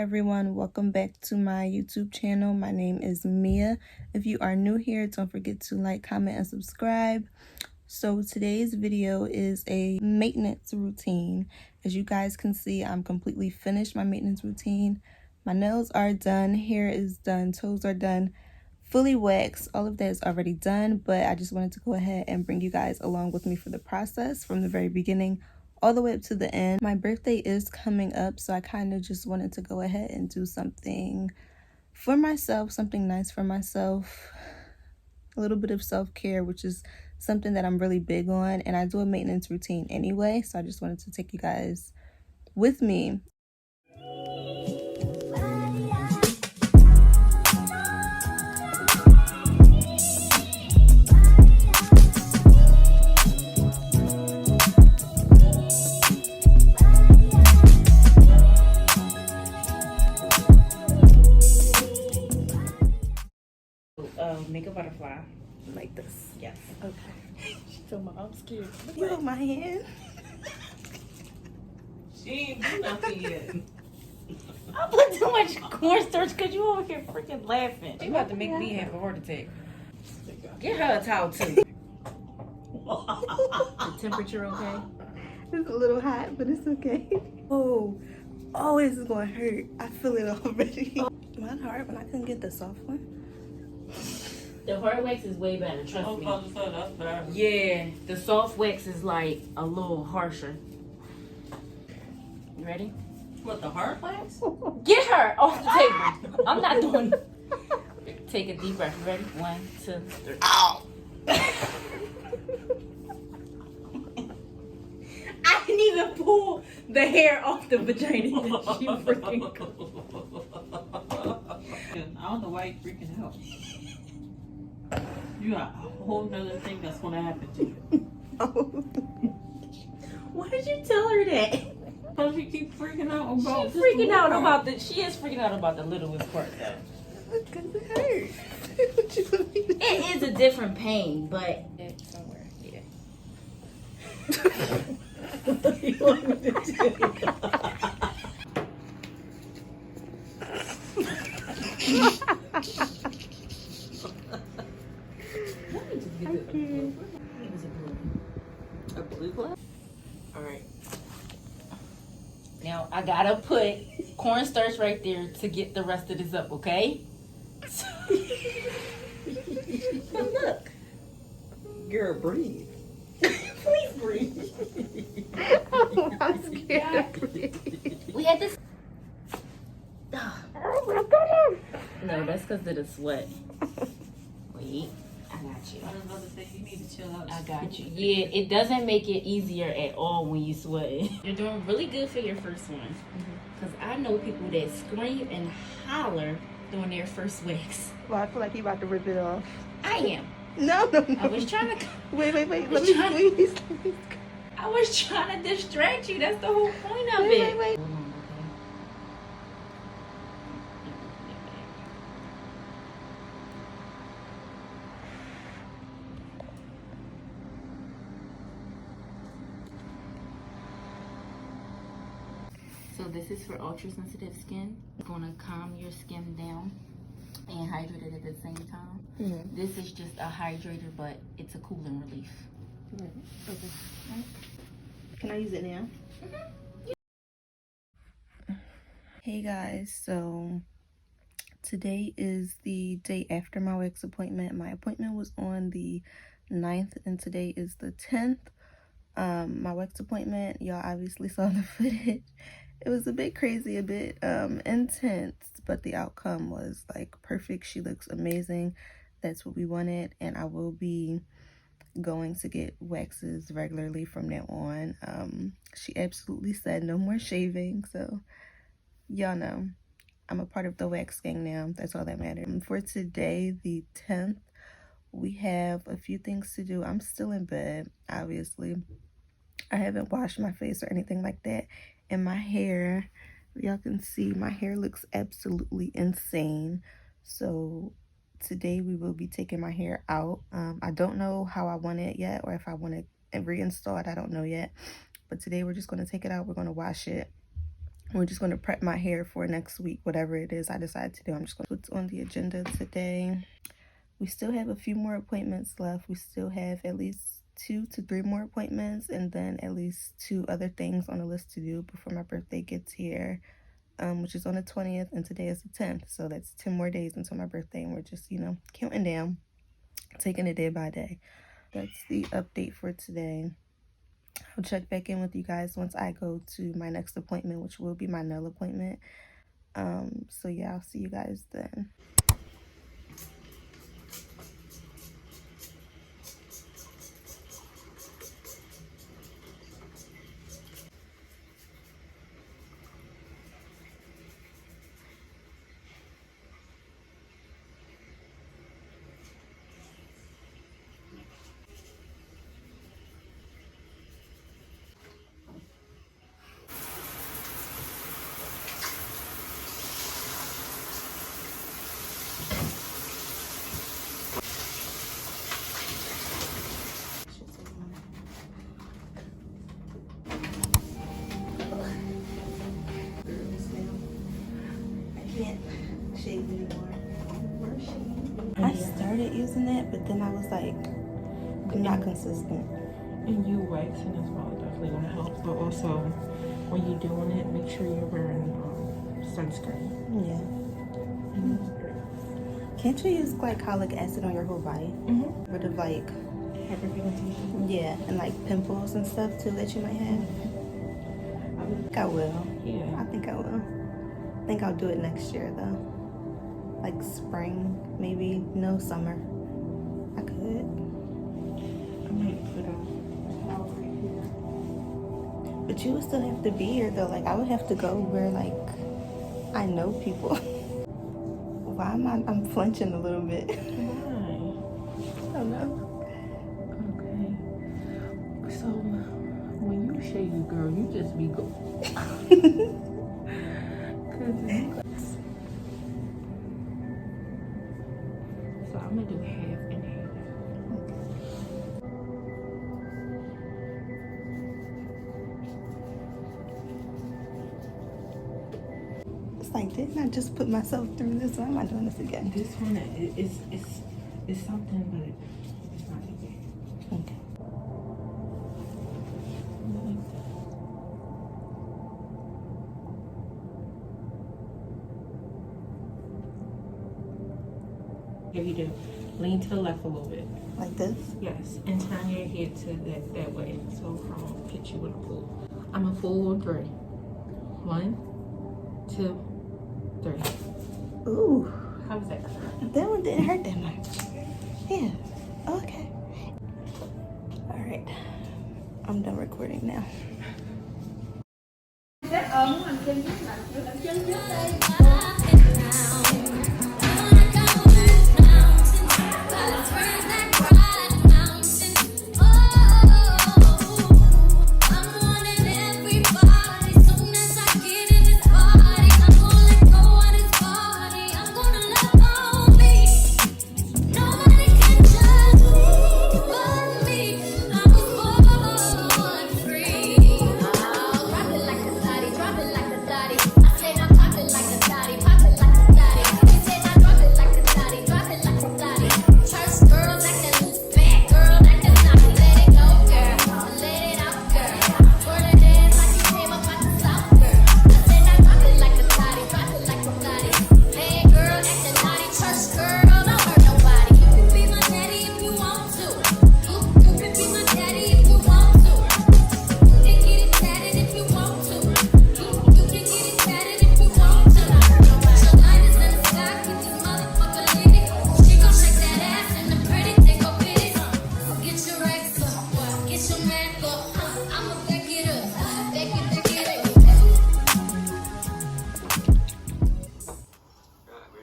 everyone, welcome back to my YouTube channel. My name is Mia. If you are new here, don't forget to like, comment, and subscribe. So today's video is a maintenance routine. As you guys can see, I'm completely finished my maintenance routine. My nails are done, hair is done, toes are done, fully waxed. All of that is already done, but I just wanted to go ahead and bring you guys along with me for the process from the very beginning all the way up to the end. My birthday is coming up, so I kind of just wanted to go ahead and do something for myself, something nice for myself, a little bit of self-care, which is something that I'm really big on, and I do a maintenance routine anyway, so I just wanted to take you guys with me. Make a butterfly. Like this. Yes. Okay. She told me I'm scared. You hold my hand. She ain't do nothing yet. I put too much cornstarch because you over here freaking laughing. She about to make me have a heart attack. Get her a towel too. The temperature okay? It's a little hot, but it's okay. Oh, this is gonna hurt. I feel it already. Mine hard, but I couldn't get the soft one. The hard wax is way better, trust I was me. about to say that's bad. Yeah, the soft wax is like a little harsher. You ready? What, the hard wax? Get her off the table. I'm not doing. Take a deep breath. Ready? 1, 2, 3. Ow! I didn't even pull the hair off the vagina. She freaking I don't know why you freaking out. You got a whole nother thing that's gonna happen to you. Why did you tell her that? Because you keep freaking out about She's freaking out about the. She is freaking out about the littlest part though. Because it hurts. What you want me to do? It is a different pain, but it's somewhere. Yeah. What do you want me to do? A blue glass? Alright. Now I gotta put cornstarch right there to get the rest of this up, okay? But look. Girl, breathe. Please breathe. I'm scared to breathe. We had this. Oh my goodness. No, that's because of the sweat. Wait, I got you. I was about to say, you need to chill out. I got you. Yeah, it doesn't make it easier at all when you sweat. You're doing really good for your first one. Because I know people that scream and holler during their first wax. Well, I feel like you about to rip it off. I am. No. I was trying to. Wait. Let me squeeze. I was trying to distract you. That's the whole point of it. Wait. So this is for ultra sensitive skin. It's gonna calm your skin down and hydrate it at the same time. Mm-hmm. This is just a hydrator, but it's a cooling relief. Mm-hmm. Okay. Can I use it now? Mm-hmm. Hey guys, so today is the day after my wax appointment. My appointment was on the 9th and today is the 10th. My wax appointment, y'all obviously saw the footage. It was a bit crazy, a bit intense, but the outcome was like perfect. She looks amazing. That's what we wanted, and I will be going to get waxes regularly from now on. She absolutely said no more shaving, so y'all know I'm a part of the wax gang now. That's all that matters. For today, the 10th, we have a few things to do. I'm still in bed, obviously. I haven't washed my face or anything like that. And my hair, y'all can see my hair looks absolutely insane. So today we will be taking my hair out. I don't know how I want it yet, or if I want to reinstall it. I don't know yet. But today we're just going to take it out. We're going to wash it. We're just going to prep my hair for next week, whatever it is I decide to do. I'm just going to put on the agenda today. We still have a few more appointments left. We still have at least 2 to 3 more appointments, and then at least 2 other things on the list to do before my birthday gets here, which is on the 20th, and today is the 10th. So that's 10 more days until my birthday, and we're just, you know, counting down, taking it day by day. That's the update for today. I'll check back in with you guys once I go to my next appointment, which will be my nail appointment. So yeah, I'll see you guys then. I started using that, but then I was like, I'm not consistent. And you waxing as well definitely gonna help. But also, when you're doing it, make sure you're wearing sunscreen. Yeah. Can't you use glycolic acid on your whole body? Rid of like Hyperpigmentation. yeah, and like pimples and stuff too that you might have. I think I will. Yeah. I think I will. I think I'll do it next year though. Like spring, maybe no summer. I could. I might put a towel right here. But you would still have to be here though. Like I would have to go where like I know people. Why am I'm flinching a little bit? Why? I don't know. Okay. So when you shave, girl, you just be go. So I'm gonna do half and half. It's like, didn't I just put myself through this? Why am I doing this again? This one is something, but it's not that bad. Okay. If you do, lean to the left a little bit. Like this? Yes, and turn your head to that way. So I'll hit you with a pull. I'm a pull on 3. 1, 2, 3. Ooh, How was that? that one didn't hurt that much. Yeah, okay. All right, I'm done recording now.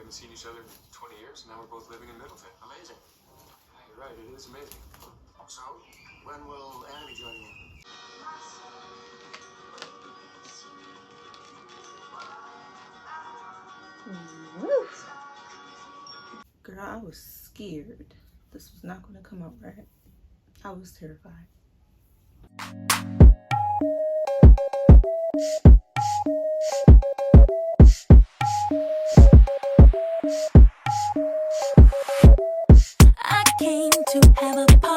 Seen each other in 20 years, and now we're both living in Middleton. Amazing. Yeah, you're right, it is amazing. So, when will Anna be joining you? Woo. Girl, I was scared. This was not going to come out right. I was terrified. I came to have a party.